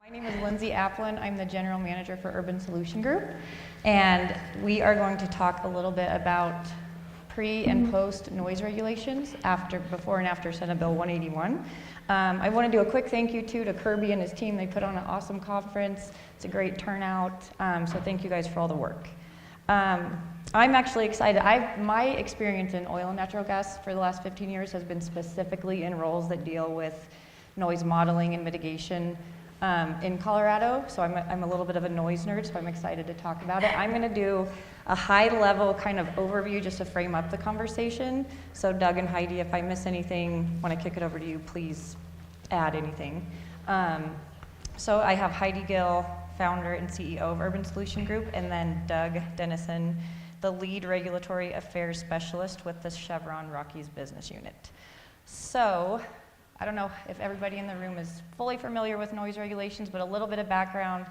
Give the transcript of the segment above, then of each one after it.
My name is Lindsey Apland. I'm the General Manager for Urban Solution Group, and we are going to talk a little bit about pre and post noise regulations before and after Senate Bill 181. I want to do a quick thank you to Kirby and his team. They put on an awesome conference. It's a great turnout, so thank you guys for all the work. I'm actually excited. My experience in oil and natural gas for the last 15 years has been specifically in roles that deal with noise modeling and mitigation in Colorado, so I'm a little bit of a noise nerd, so I'm excited to talk about it. I'm going to do a high-level kind of overview just to frame up the conversation. So Doug and Heidi, if I miss anything, when I kick it over to you, please add anything. So I have Heidi Gill, founder and CEO of Urban Solution Group, and then Doug Dennison, the lead regulatory affairs specialist with the Chevron Rockies business unit. So I don't know if everybody in the room is fully familiar with noise regulations, but a little bit of background,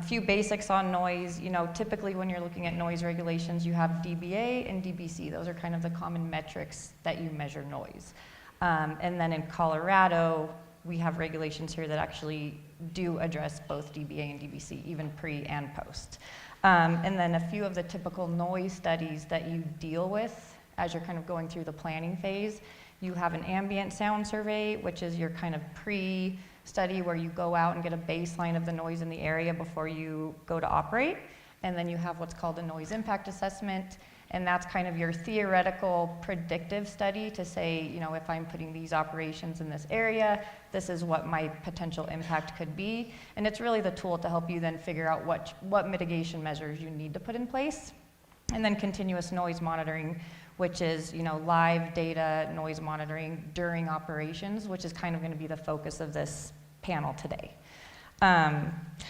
few basics on noise. You know, typically when you're looking at noise regulations, you have dBA and dBc. Those are kind of the common metrics that you measure noise. And then in Colorado, we have regulations here that actually do address both dBA and dBc, even pre and post. And then a few of the typical noise studies that you deal with as you're kind of going through the planning phase. You have an ambient sound survey, which is your kind of pre-study where you go out and get a baseline of the noise in the area before you go to operate. And then you have what's called a noise impact assessment, and that's kind of your theoretical predictive study to say, you know, if I'm putting these operations in this area, this is what my potential impact could be. And it's really the tool to help you then figure out what mitigation measures you need to put in place. And then continuous noise monitoring, which is, you know, live data noise monitoring during operations, which is kind of going to be the focus of this panel today.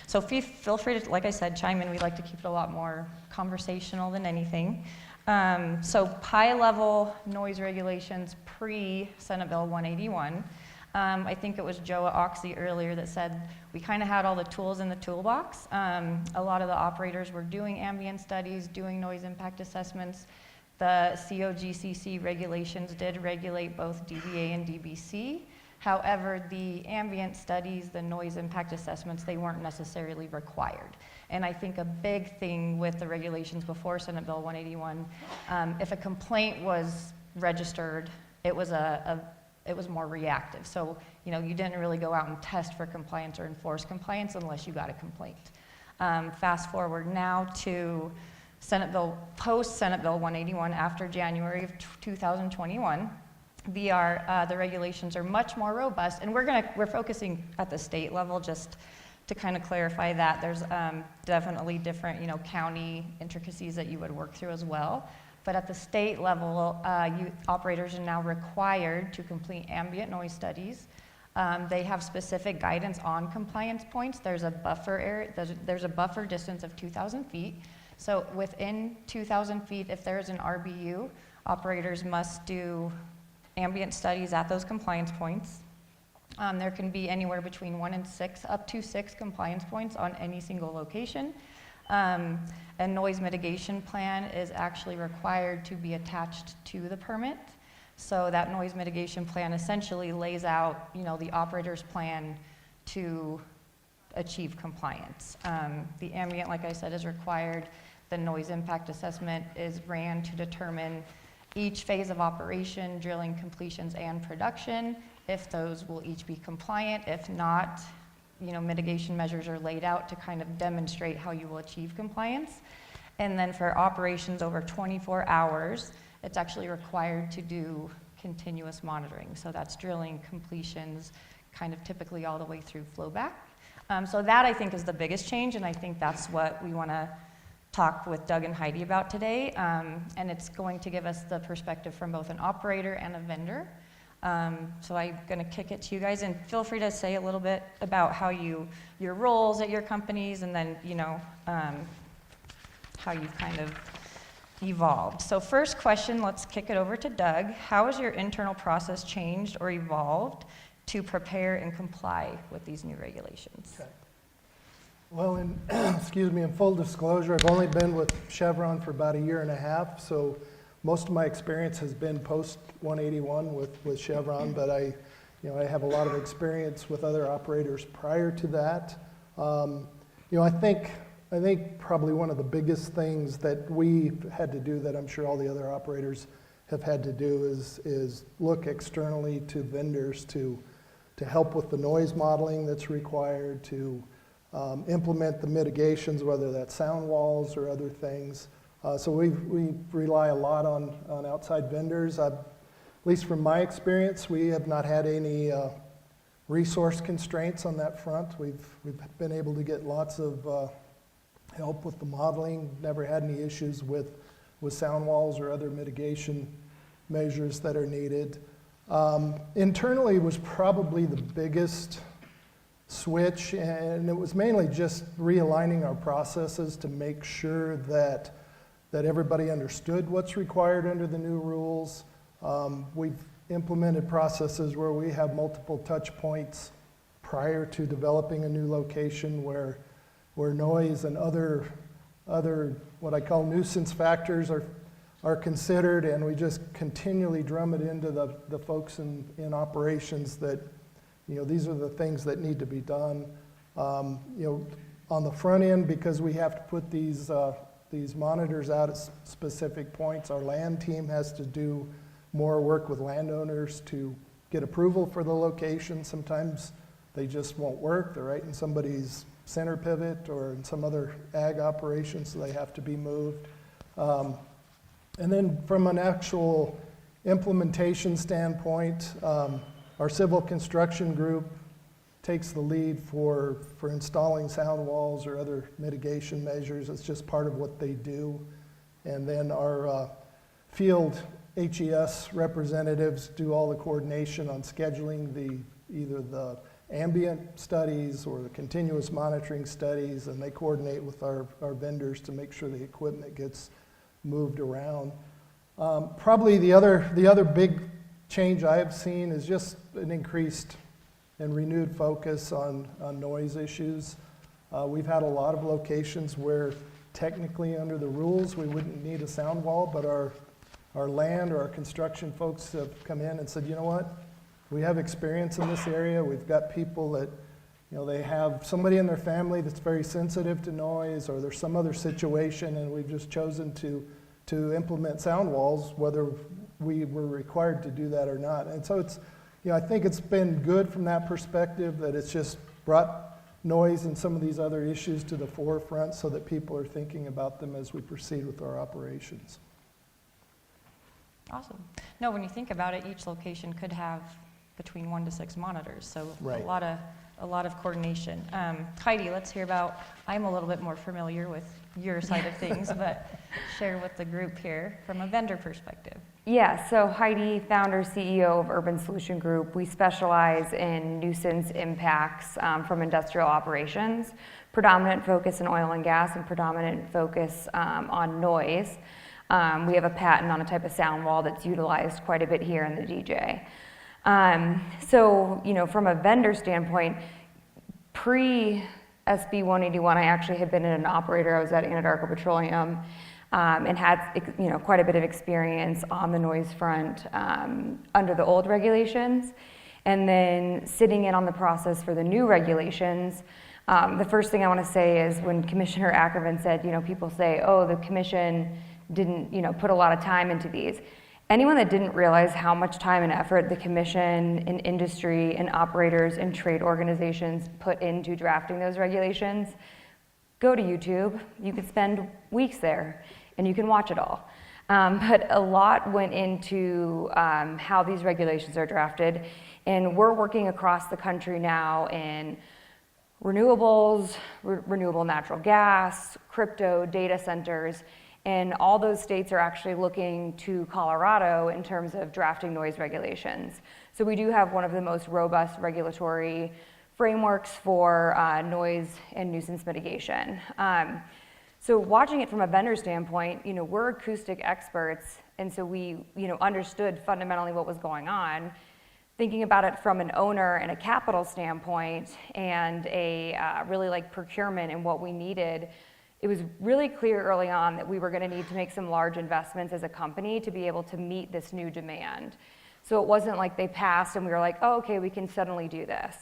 So feel free to, like I said, chime in. We like to keep it a lot more conversational than anything. So high-level noise regulations pre-Senate Bill 181. I think it was Joe Oxy earlier that said we kind of had all the tools in the toolbox. A lot of the operators were doing ambient studies, doing noise impact assessments. The COGCC regulations did regulate both dBA and dBc. However, the ambient studies, the noise impact assessments, they weren't necessarily required. And I think a big thing with the regulations before Senate Bill 181, if a complaint was registered, it was more reactive. So, you know, you didn't really go out and test for compliance or enforce compliance unless you got a complaint. Fast forward now to post-Senate Bill 181 after January of 2021, the regulations are much more robust, and we're focusing at the state level just to kind of clarify that. There's definitely different, you know, county intricacies that you would work through as well. But at the state level, operators are now required to complete ambient noise studies. They have specific guidance on compliance points. There's a buffer area. There's a buffer distance of 2,000 feet. So within 2,000 feet, if there is an RBU, operators must do ambient studies at those compliance points. There can be anywhere between 1 and 6, up to 6 compliance points on any single location. A noise mitigation plan is actually required to be attached to the permit. So that noise mitigation plan essentially lays out, you know, the operator's plan to achieve compliance. The ambient, like I said, is required. The noise impact assessment is ran to determine each phase of operation, drilling, completions, and production, if those will each be compliant. If not, you know, mitigation measures are laid out to kind of demonstrate how you will achieve compliance. And then for operations over 24 hours, it's actually required to do continuous monitoring. So that's drilling, completions, kind of typically all the way through flowback. So that I think is the biggest change, and I think that's what we want to talk with Doug and Heidi about today. And it's going to give us the perspective from both an operator and a vendor. So I'm going to kick it to you guys, and feel free to say a little bit about how your roles at your companies, and then, you know, how you've kind of evolved. So first question, let's kick it over to Doug. How has your internal process changed or evolved to prepare and comply with these new regulations? Okay. Well, excuse me, in full disclosure, I've only been with Chevron for about 1.5 years, so most of my experience has been post 181 with Chevron, but I I have a lot of experience with other operators prior to that. I think probably one of the biggest things that we had to do that I'm sure all the other operators have had to do is look externally to vendors to help with the noise modeling that's required, to implement the mitigations, whether that's sound walls or other things. So we rely a lot on outside vendors. At least from my experience, we have not had any resource constraints on that front. We've been able to get lots of help with the modeling, never had any issues with sound walls or other mitigation measures that are needed. Internally was probably the biggest switch, and it was mainly just realigning our processes to make sure that everybody understood what's required under the new rules. We've implemented processes where we have multiple touch points prior to developing a new location where noise and other what I call nuisance factors are considered, and we just continually drum it into the folks in operations that these are the things that need to be done. On the front end, because we have to put these monitors out at specific points, our land team has to do more work with landowners to get approval for the location. Sometimes they just won't work. They're right in somebody's center pivot or in some other ag operation, so they have to be moved. And then from an actual implementation standpoint, our civil construction group takes the lead for installing sound walls or other mitigation measures. It's just part of what they do. And then our field HES representatives do all the coordination on scheduling either the ambient studies or the continuous monitoring studies, and they coordinate with our vendors to make sure the equipment gets moved around. Probably the other big change I have seen is just an increased and renewed focus on noise issues. We've had a lot of locations where technically under the rules we wouldn't need a sound wall, but our land or our construction folks have come in and said, you know what, we have experience in this area. We've got people that, they have somebody in their family that's very sensitive to noise, or there's some other situation, and we've just chosen to implement sound walls, whether we were required to do that or not. And so it's, I think it's been good from that perspective, that it's just brought noise and some of these other issues to the forefront so that people are thinking about them as we proceed with our operations. Awesome. No, when you think about it, each location could have between 1 to 6 monitors, so Right. a lot of coordination. Heidi, let's hear about, I'm a little bit more familiar with your side of things, but share with the group here from a vendor perspective. Yeah, so Heidi, founder, CEO of Urban Solution Group. We specialize in nuisance impacts from industrial operations, predominant focus in oil and gas and predominant focus on noise. We have a patent on a type of sound wall that's utilized quite a bit here in the DJ. So, from a vendor standpoint, pre-SB 181, I actually had been an operator. I was at Anadarko Petroleum and had, quite a bit of experience on the noise front under the old regulations. And then sitting in on the process for the new regulations, the first thing I want to say is when Commissioner Ackerman said, people say, oh, the commission didn't, put a lot of time into these. Anyone that didn't realize how much time and effort the commission and industry and operators and trade organizations put into drafting those regulations, go to YouTube. You could spend weeks there and you can watch it all. But a lot went into how these regulations are drafted, and we're working across the country now in renewables, renewable natural gas, crypto, data centers, and all those states are actually looking to Colorado in terms of drafting noise regulations. So we do have one of the most robust regulatory frameworks for noise and nuisance mitigation. So watching it from a vendor standpoint, we're acoustic experts, and so we, understood fundamentally what was going on. Thinking about it from an owner and a capital standpoint and a really like procurement and what we needed, it was really clear early on that we were going to need to make some large investments as a company to be able to meet this new demand. So it wasn't like they passed and we were like, oh, okay, we can suddenly do this.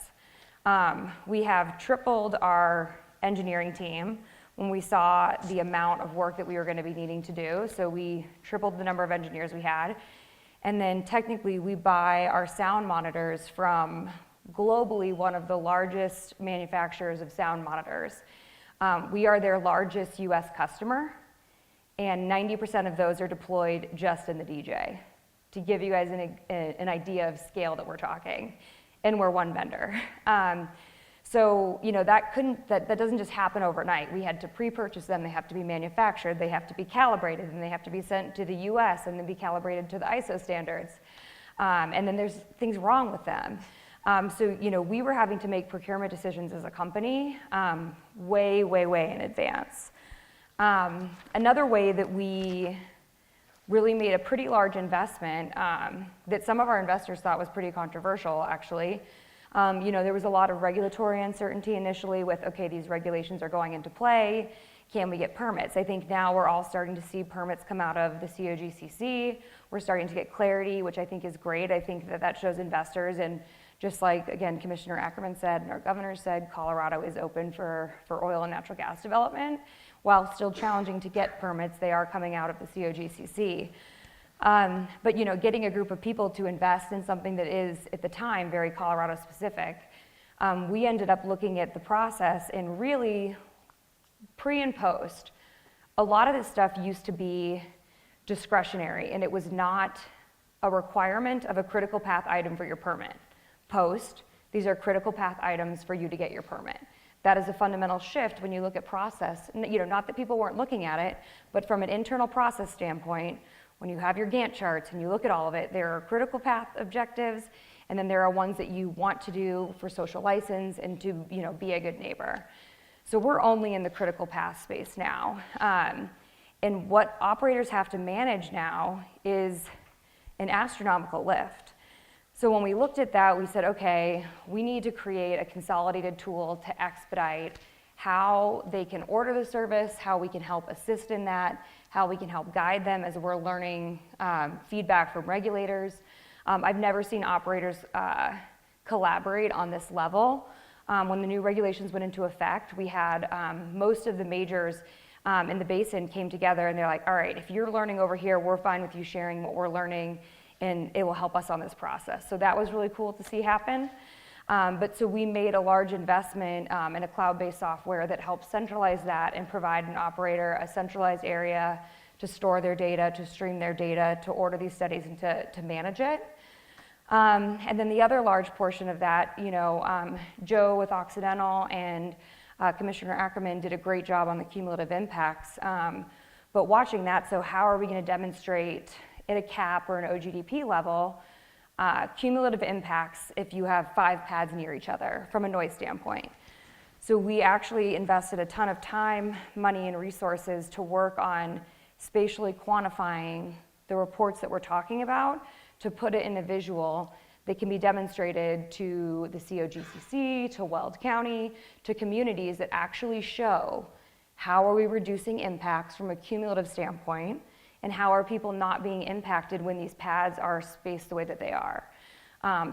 We have tripled our engineering team when we saw the amount of work that we were going to be needing to do. So we tripled the number of engineers we had. And then technically we buy our sound monitors from globally one of the largest manufacturers of sound monitors. We are their largest US customer, and 90% of those are deployed just in the DJ, to give you guys an idea of scale that we're talking. And we're one vendor. So, you know, that doesn't just happen overnight. We had to pre-purchase them. They have to be manufactured. They have to be calibrated, and they have to be sent to the US and then be calibrated to the ISO standards. And then there's things wrong with them. So, you know, we were having to make procurement decisions as a company way, way, way in advance. Another way that we really made a pretty large investment that some of our investors thought was pretty controversial, actually. You know, there was a lot of regulatory uncertainty initially with, okay, these regulations are going into play. Can we get permits? I think now we're all starting to see permits come out of the COGCC. We're starting to get clarity, which I think is great. I think that shows investors, and just like, again, Commissioner Ackerman said and our governor said, Colorado is open for oil and natural gas development. While still challenging to get permits, they are coming out of the COGCC. But, you know, getting a group of people to invest in something that is, at the time, very Colorado specific, we ended up looking at the process and really, pre and post, a lot of this stuff used to be discretionary, and it was not a requirement of a critical path item for your permit. Post, these are critical path items for you to get your permit. That is a fundamental shift when you look at process. You know, not that people weren't looking at it, but from an internal process standpoint, when you have your Gantt charts and you look at all of it, there are critical path objectives, and then there are ones that you want to do for social license and to, you know, be a good neighbor. So we're only in the critical path space now. And what operators have to manage now is an astronomical lift. So when we looked at that, we said, okay, we need to create a consolidated tool to expedite how they can order the service, how we can help assist in that, how we can help guide them as we're learning feedback from regulators. I've never seen operators collaborate on this level. When the new regulations went into effect, we had most of the majors in the basin came together, and they're like, all right, if you're learning over here, we're fine with you sharing what we're learning, and it will help us on this process. So that was really cool to see happen. But so we made a large investment in a cloud-based software that helps centralize that and provide an operator a centralized area to store their data, to stream their data, to order these studies, and to manage it. And then the other large portion of that, you know, Joe with Occidental and Commissioner Ackerman did a great job on the cumulative impacts. But watching that, so how are we going to demonstrate at a CAP or an OGDP level cumulative impacts if you have 5 pads near each other from a noise standpoint? So we actually invested a ton of time, money, and resources to work on spatially quantifying the reports that we're talking about, to put it in a visual that can be demonstrated to the COGCC, to Weld County, to communities that actually show how are we reducing impacts from a cumulative standpoint, and how are people not being impacted when these pads are spaced the way that they are.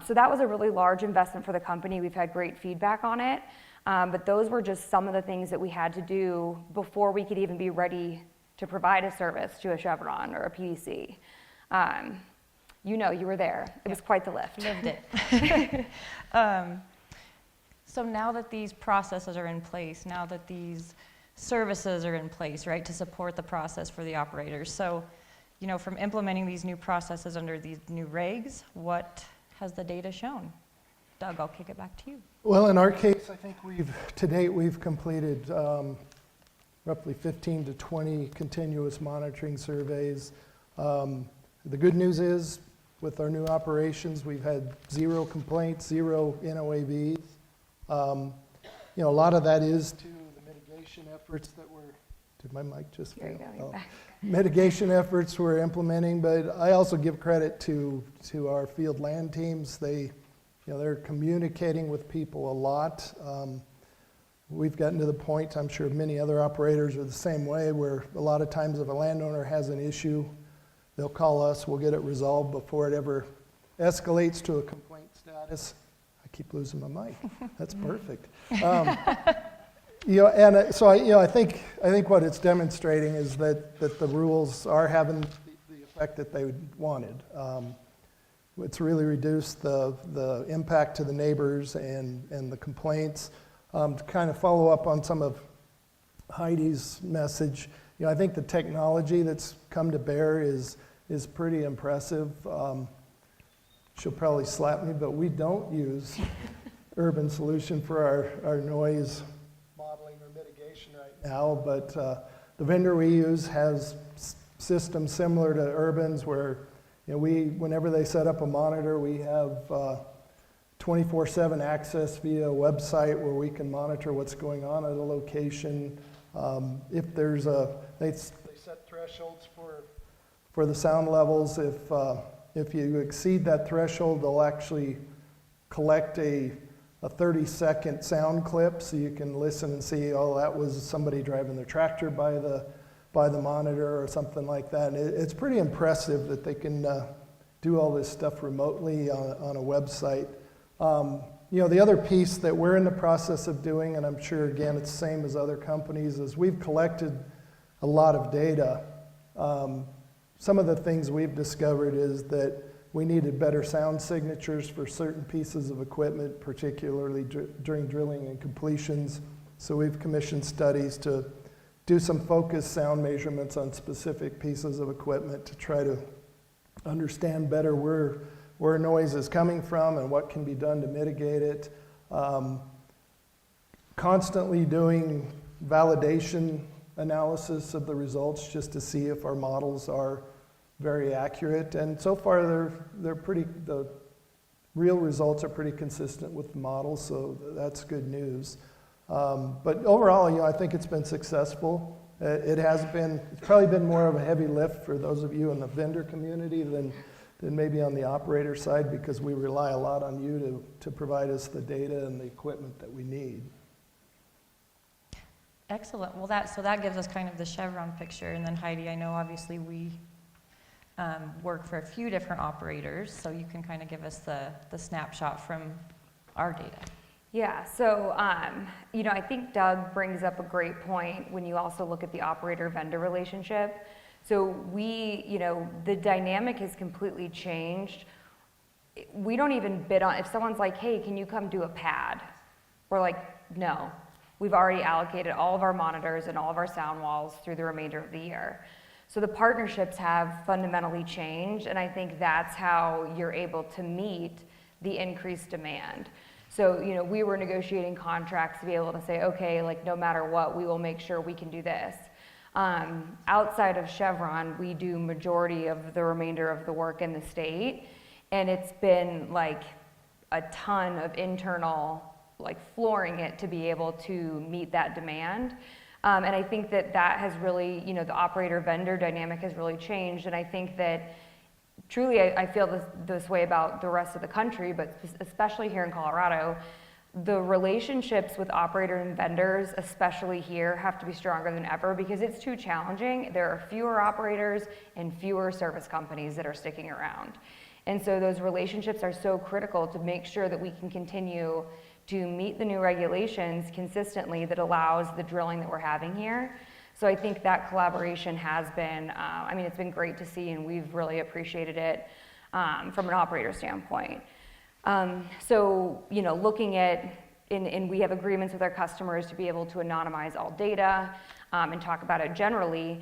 So that was a really large investment for the company. We've had great feedback on it, but those were just some of the things that we had to do before we could even be ready to provide a service to a Chevron or a PDC. You know, you were there. It was quite the lift. Lived it. So now that these processes are in place, now that these services are in place, right, to support the process for the operators. So, you know, from implementing these new processes under these new regs, what has the data shown? Doug, I'll kick it back to you. Well, in our case, I think to date, we've completed roughly 15 to 20 continuous monitoring surveys. The good news is, with our new operations, we've had 0 complaints, 0 NOAVs. You know, a lot of that is to the mitigation efforts that we're, did my mic just fail? Mitigation efforts we're implementing, but I also give credit to our field land teams. They, you know, they're communicating with people a lot. We've gotten to the point, I'm sure many other operators are the same way, where a lot of times if a landowner has an issue, they'll call us, we'll get it resolved before it ever escalates to a complaint status. I keep losing my mic. That's perfect. I think what it's demonstrating is that the rules are having the effect that they wanted. It's really reduced the impact to the neighbors and the complaints. To kind of follow up on some of Heidi's message, I think the technology that's come to bear is pretty impressive. She'll probably slap me, but we don't use Urban Solution for our noise modeling or mitigation right now, but the vendor we use has systems similar to Urban's where whenever they set up a monitor, we have 24/7 access via a website where we can monitor what's going on at a location. If there's they set thresholds for the sound levels. If you exceed that threshold, they'll actually collect a 30-second sound clip so you can listen and see, oh, that was somebody driving their tractor by the monitor or something like that. And it's pretty impressive that they can do all this stuff remotely on a website. The other piece that we're in the process of doing, and I'm sure, again, it's the same as other companies, is we've collected a lot of data. Some of the things we've discovered is that we needed better sound signatures for certain pieces of equipment, particularly during drilling and completions. So we've commissioned studies to do some focused sound measurements on specific pieces of equipment to try to understand better where noise is coming from and what can be done to mitigate it. Constantly doing validation analysis of the results just to see if our models are very accurate. And so far the real results are pretty consistent with the models, so that's good news. But overall, I think it's been successful. It's probably been more of a heavy lift for those of you in the vendor community than maybe on the operator side, because we rely a lot on you to provide us the data and the equipment that we need. Excellent. Well, that gives us kind of the Chevron picture. And then Heidi, I know obviously we work for a few different operators, so you can kind of give us the snapshot from our data. Yeah, so I think Doug brings up a great point when you also look at the operator-vendor relationship. So the dynamic has completely changed. We don't even bid on, if someone's like, hey, can you come do a pad? We're like, no. We've already allocated all of our monitors and all of our sound walls through the remainder of the year. So the partnerships have fundamentally changed, and I think that's how you're able to meet the increased demand. So, we were negotiating contracts to be able to say, okay, like no matter what, we will make sure we can do this. Outside of Chevron, we do majority of the remainder of the work in the state, and it's been like a ton of internal, like flooring it to be able to meet that demand. And I think that has really, the operator-vendor dynamic has really changed, and I think that truly, I feel this way about the rest of the country, but especially here in Colorado, the relationships with operators and vendors, especially here, have to be stronger than ever because it's too challenging. There are fewer operators and fewer service companies that are sticking around. And so those relationships are so critical to make sure that we can continue to meet the new regulations consistently that allows the drilling that we're having here. So I think that collaboration has been, it's been great to see, and we've really appreciated it from an operator standpoint. Looking at, and we have agreements with our customers to be able to anonymize all data and talk about it generally.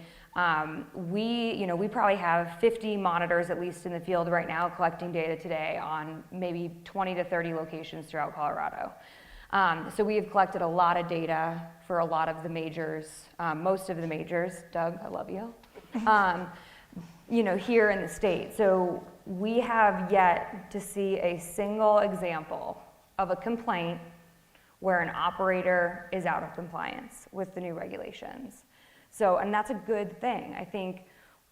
We probably have 50 monitors at least in the field right now collecting data today on maybe 20 to 30 locations throughout Colorado. So we have collected a lot of data for a lot of the majors, most of the majors. Doug, I love you. Here in the state. So we have yet to see a single example of a complaint where an operator is out of compliance with the new regulations. So, and that's a good thing. I think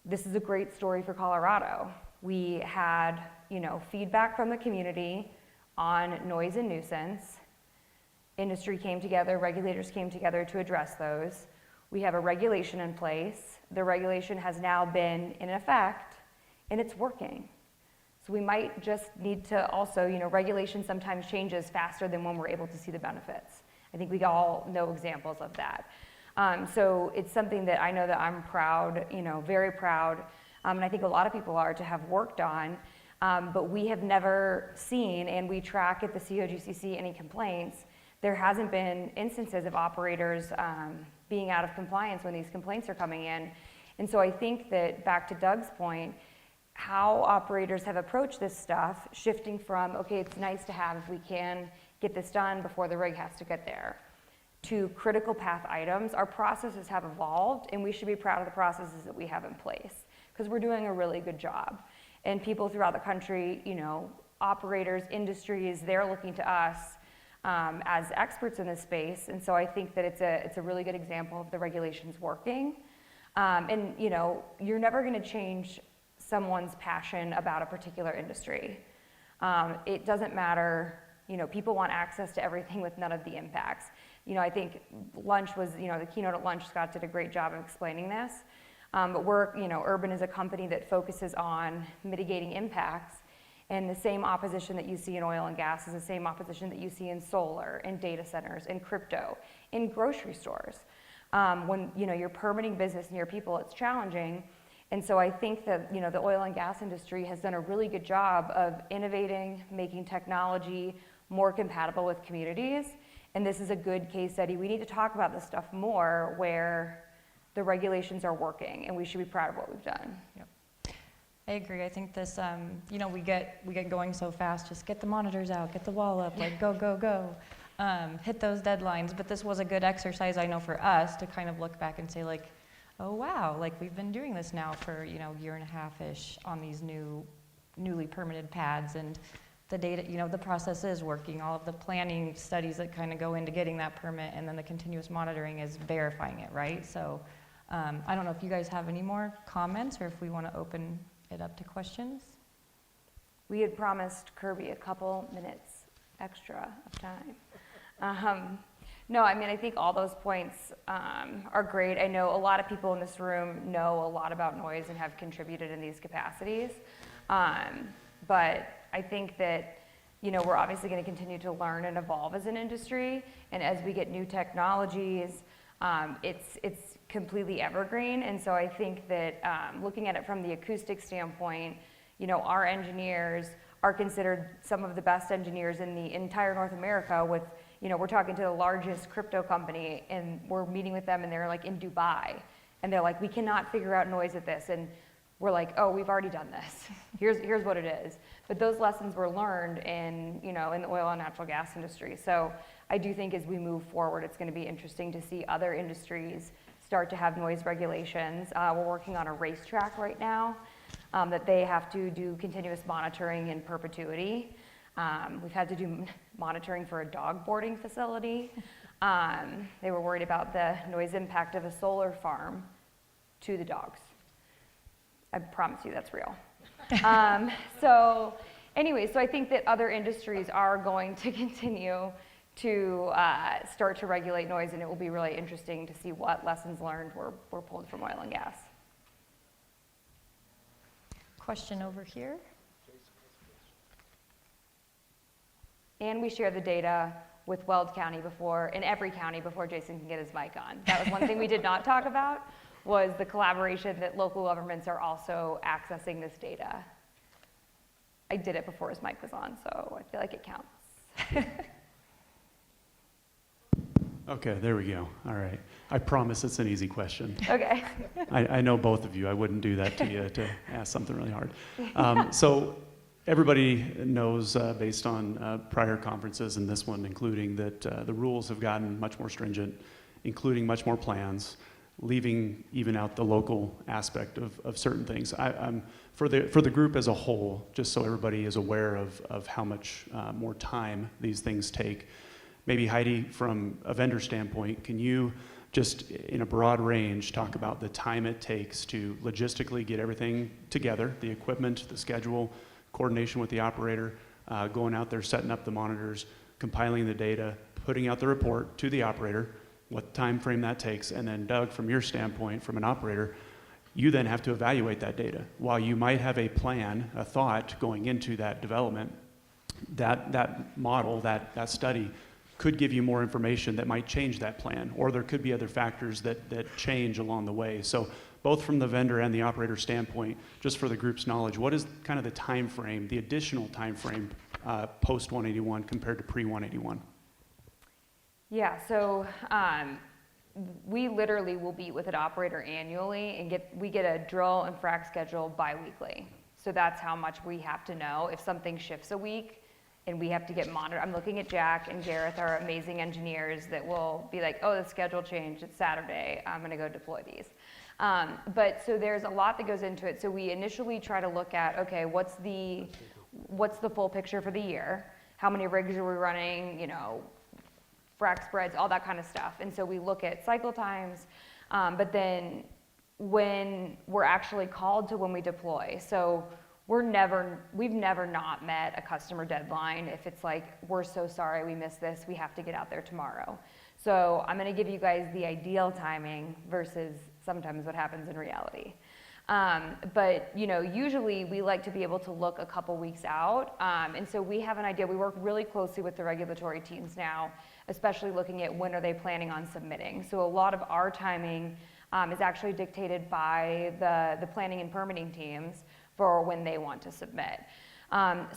this is a great story for Colorado. We had, feedback from the community on noise and nuisance. Industry came together, regulators came together to address those. We have a regulation in place. The regulation has now been in effect, and it's working. So we might just need to also, regulation sometimes changes faster than when we're able to see the benefits. I think we all know examples of that. So it's something that I know that I'm proud, very proud, and I think a lot of people are, to have worked on, but we have never seen, and we track at the COGCC any complaints. There hasn't been instances of operators being out of compliance when these complaints are coming in. And so I think that, back to Doug's point, how operators have approached this stuff, shifting from, okay, it's nice to have if we can get this done before the rig has to get there, to critical path items. Our processes have evolved, and we should be proud of the processes that we have in place, because we're doing a really good job. And people throughout the country, operators, industries, they're looking to us as experts in this space. And so I think that it's a really good example of the regulations working. And you're never going to change someone's passion about a particular industry. It doesn't matter. People want access to everything with none of the impacts. I think lunch was, the keynote at lunch, Scott did a great job of explaining this. But Urban is a company that focuses on mitigating impacts, and the same opposition that you see in oil and gas is the same opposition that you see in solar, in data centers, in crypto, in grocery stores. When you're permitting business near people, it's challenging. And so I think that the oil and gas industry has done a really good job of innovating, making technology more compatible with communities. And this is a good case study. We need to talk about this stuff more, where the regulations are working, and we should be proud of what we've done. Yep. I agree. I think this, we get going so fast. Just get the monitors out, get the wall up, go, go, go. Hit those deadlines. But this was a good exercise, I know, for us to kind of look back and say, oh wow, we've been doing this now for year and a half-ish on these newly permitted pads, and the data, the process is working. All of the planning studies that kind of go into getting that permit, and then the continuous monitoring is verifying it, right? So I don't know if you guys have any more comments, or if we want to open it up to questions. We had promised Kirby a couple minutes extra of time. No, I think all those points are great. I know a lot of people in this room know a lot about noise and have contributed in these capacities. But I think that, we're obviously going to continue to learn and evolve as an industry. And as we get new technologies, it's completely evergreen. And so I think that looking at it from the acoustic standpoint, our engineers are considered some of the best engineers in the entire North America. With, we're talking to the largest crypto company, and we're meeting with them, and they're in Dubai, and they're we cannot figure out noise at this. And we're oh, we've already done this. Here's what it is. But those lessons were learned in the oil and natural gas industry. So I do think as we move forward, it's going to be interesting to see other industries start to have noise regulations. We're working on a racetrack right now that they have to do continuous monitoring in perpetuity. We've had to do monitoring for a dog boarding facility. They were worried about the noise impact of a solar farm to the dogs. I promise you that's real. So I think that other industries are going to continue to start to regulate noise, and it will be really interesting to see what lessons learned were pulled from oil and gas. Question over here. And we share the data with Weld County in every county before Jason can get his mic on. That was one thing we did not talk about, was the collaboration that local governments are also accessing this data. I did it before his mic was on, so I feel like it counts. Okay, there we go. All right. I promise it's an easy question. Okay. I know both of you. I wouldn't do that to you to ask something really hard. So everybody knows, based on prior conferences and this one including, that the rules have gotten much more stringent, including much more plans, leaving even out the local aspect of certain things. For the group as a whole, just so everybody is aware of how much more time these things take, maybe Heidi, from a vendor standpoint, can you just in a broad range talk about the time it takes to logistically get everything together, the equipment, the schedule, coordination with the operator, going out there, setting up the monitors, compiling the data, putting out the report to the operator, what time frame that takes, and then Doug, from your standpoint, from an operator, You then have to evaluate that data. While you might have a plan, a thought going into that development, that model, that study could give you more information that might change that plan, or there could be other factors that change along the way. So both from the vendor and the operator standpoint, just for the group's knowledge, what is kind of the time frame, the additional time frame post 181 compared to pre 181? Yeah, so we literally will meet with an operator annually and we get a drill and frac schedule bi-weekly. So that's how much we have to know. If something shifts a week and we have to get monitored, I'm looking at Jack and Gareth, our amazing engineers, that will be like, oh, the schedule changed, it's Saturday, I'm gonna go deploy these. But so there's a lot that goes into it. So we initially try to look at, okay, what's the full picture for the year? How many rigs are we running, frac spreads, all that kind of stuff. And so we look at cycle times, but then when we're actually called to when we deploy. So we've never not met a customer deadline if it's like, we're so sorry we missed this, we have to get out there tomorrow. So I'm gonna give you guys the ideal timing versus sometimes what happens in reality. But usually we like to be able to look a couple weeks out. And so we have an idea. We work really closely with the regulatory teams now, especially looking at when are they planning on submitting. So a lot of our timing is actually dictated by the planning and permitting teams for when they want to submit.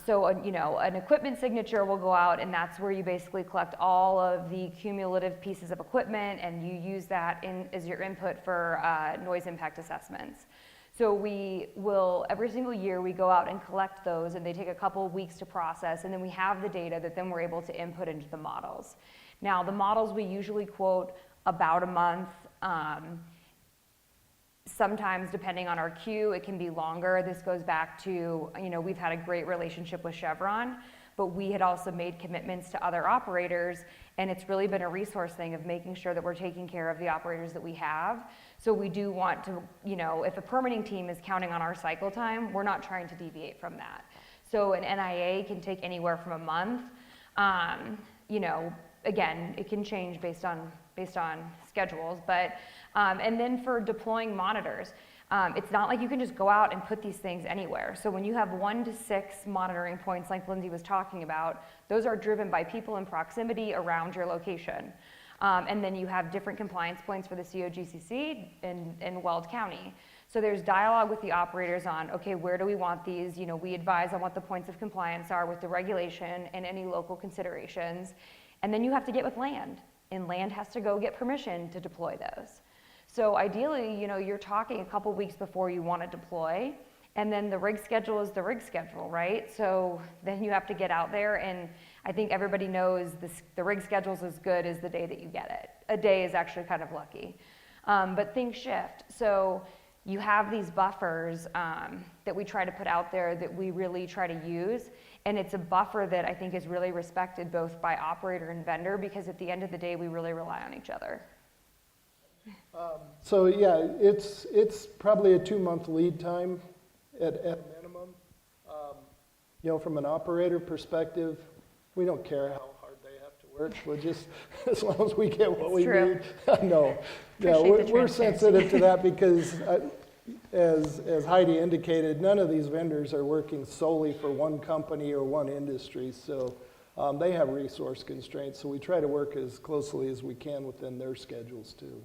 So an equipment signature will go out, and that's where you basically collect all of the cumulative pieces of equipment, and you use that as your input for noise impact assessments. So we will, every single year, we go out and collect those, and they take a couple of weeks to process, and then we have the data that then we're able to input into the models. Now, the models we usually quote about a month. Sometimes, depending on our queue, it can be longer. This goes back to, we've had a great relationship with Chevron, but we had also made commitments to other operators, and it's really been a resource thing of making sure that we're taking care of the operators that we have. So we do want to, if a permitting team is counting on our cycle time, we're not trying to deviate from that. So an NIA can take anywhere from a month. Again, it can change based on schedules, but and then for deploying monitors, it's not like you can just go out and put these things anywhere. So when you have 1 to 6 monitoring points like Lindsey was talking about, those are driven by people in proximity around your location. And then you have different compliance points for the COGCC in Weld County. So there's dialogue with the operators on, okay, where do we want these? We advise on what the points of compliance are with the regulation and any local considerations. And then you have to get with land, and land has to go get permission to deploy those. So ideally, you're talking a couple weeks before you want to deploy, and then the rig schedule is the rig schedule, right? So then you have to get out there, and I think everybody knows the rig schedule is as good as the day that you get it. A day is actually kind of lucky, but things shift. So you have these buffers that we try to put out there that we really try to use. And it's a buffer that I think is really respected both by operator and vendor, because at the end of the day, we really rely on each other. So yeah, it's probably a 2-month lead time at minimum. From an operator perspective, we don't care how hard they have to work. We're just, as long as we get what we need. No, we're sensitive to that because as Heidi indicated, none of these vendors are working solely for one company or one industry, so they have resource constraints, so we try to work as closely as we can within their schedules too.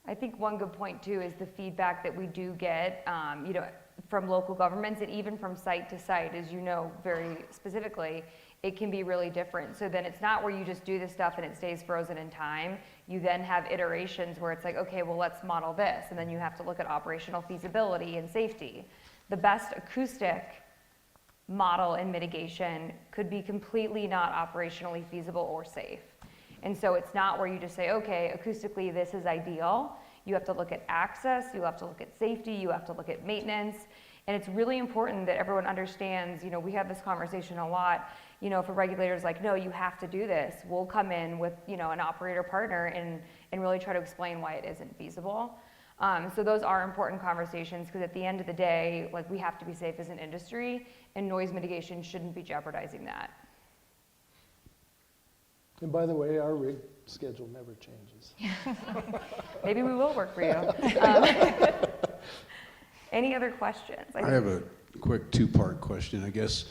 I think one good point too is the feedback that we do get, from local governments and even from site to site, as very specifically, it can be really different. So then it's not where you just do this stuff and it stays frozen in time. You then have iterations where it's like, okay, well, let's model this. And then you have to look at operational feasibility and safety. The best acoustic model and mitigation could be completely not operationally feasible or safe. And so it's not where you just say, okay, acoustically, this is ideal. You have to look at access, you have to look at safety, you have to look at maintenance. And it's really important that everyone understands, we have this conversation a lot, if a regulator is like, no, you have to do this, we'll come in with, an operator partner and really try to explain why it isn't feasible. So those are important conversations because at the end of the day, we have to be safe as an industry, and noise mitigation shouldn't be jeopardizing that. And by the way, our rig schedule never changes. Maybe we will work for you. Any other questions? I have a quick two-part question. I guess,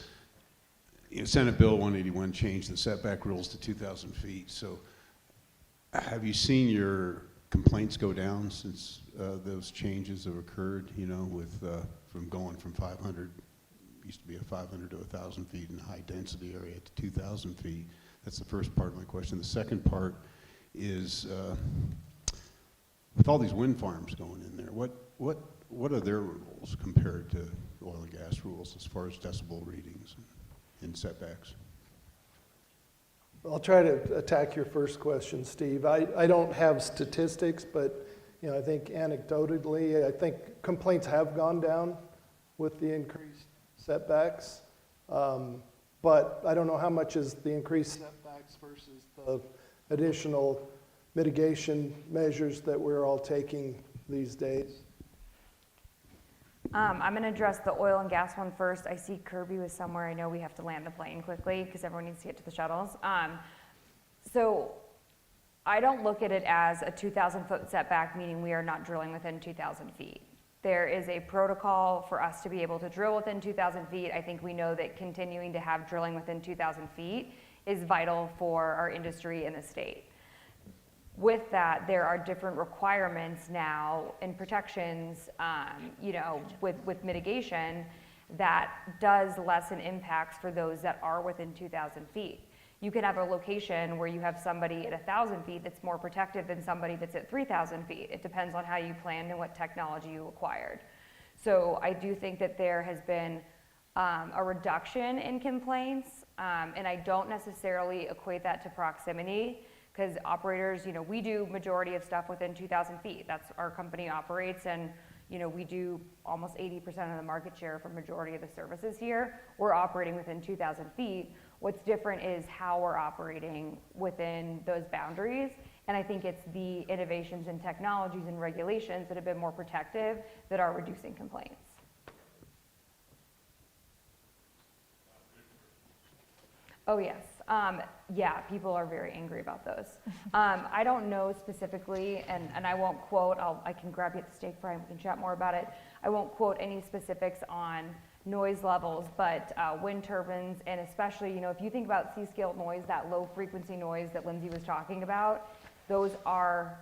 Senate Bill 181 changed the setback rules to 2,000 feet. So have you seen your complaints go down since those changes have occurred, with from going from 500, used to be a 500 to 1,000 feet in a high-density area to 2,000 feet? That's the first part of my question. The second part is, with all these wind farms going in there, what are their rules compared to oil and gas rules as far as decibel readings and setbacks? I'll try to attack your first question, Steve. I don't have statistics, but I think anecdotally, I think complaints have gone down with the increased setbacks. But I don't know how much is the increased setbacks versus the additional mitigation measures that we're all taking these days. I'm going to address the oil and gas one first. I see Kirby was somewhere. I know we have to land the plane quickly because everyone needs to get to the shuttles. So I don't look at it as a 2,000-foot setback, meaning we are not drilling within 2,000 feet. There is a protocol for us to be able to drill within 2,000 feet. I think we know that continuing to have drilling within 2,000 feet is vital for our industry in the state. With that, there are different requirements now and protections, with mitigation that does lessen impacts for those that are within 2,000 feet. You can have a location where you have somebody at 1,000 feet that's more protected than somebody that's at 3,000 feet. It depends on how you planned and what technology you acquired. So I do think that there has been a reduction in complaints, and I don't necessarily equate that to proximity. Because operators, we do majority of stuff within 2,000 feet. That's our company operates, and we do almost 80% of the market share for majority of the services here. We're operating within 2,000 feet. What's different is how we're operating within those boundaries, and I think it's the innovations in technologies and regulations that have been more protective that are reducing complaints. Oh, yes. Yeah, people are very angry about those. I don't know specifically, and I won't quote, I can grab you at the steak fry and we can chat more about it. I won't quote any specifics on noise levels, but wind turbines, and especially, if you think about C-scale noise, that low frequency noise that Lindsey was talking about, those are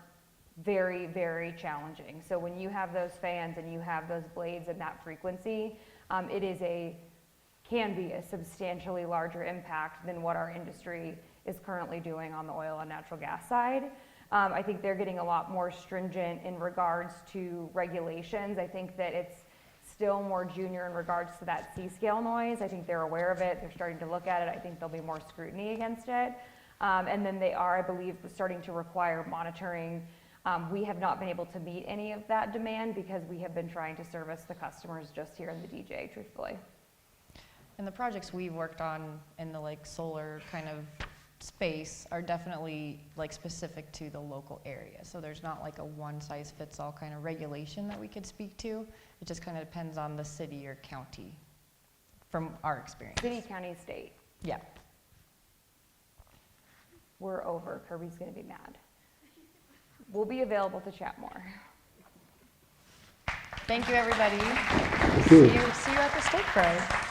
very, very challenging. So when you have those fans and you have those blades and that frequency, it can be a substantially larger impact than what our industry is currently doing on the oil and natural gas side. I think they're getting a lot more stringent in regards to regulations. I think that it's still more junior in regards to that C-scale noise. I think they're aware of it. They're starting to look at it. I think there'll be more scrutiny against it. And then they are, I believe, starting to require monitoring. We have not been able to meet any of that demand because we have been trying to service the customers just here in the DJ, truthfully. And the projects we've worked on in the solar kind of space are definitely specific to the local area. So there's not a one size fits all kind of regulation that we could speak to. It just kind of depends on the city or county from our experience. City, county, state. Yeah. We're over. Kirby's going to be mad. We'll be available to chat more. Thank you, everybody. Thank you. See you at the steak fry.